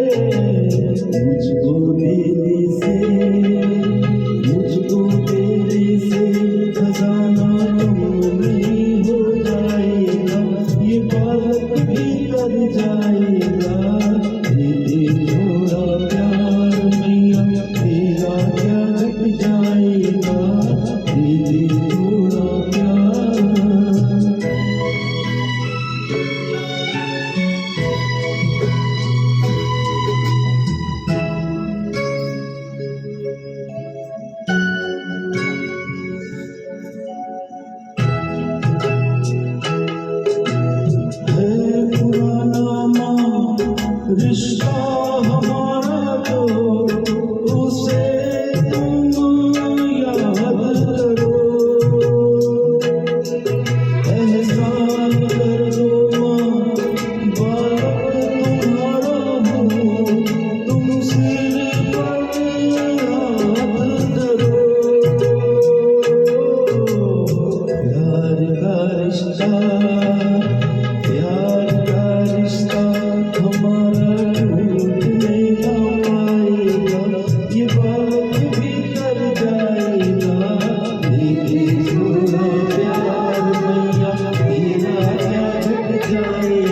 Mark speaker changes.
Speaker 1: मुझको तेरे से, मुझको तेरे से खजाना कम नहीं हो जाएगा, ये बालक भी कर जाएगा। दीदी थोड़ा प्यार मैया, तेरा क्या घट जाएगा, दीदी थोड़ा प्यार। है पुराना माँ रिश्ता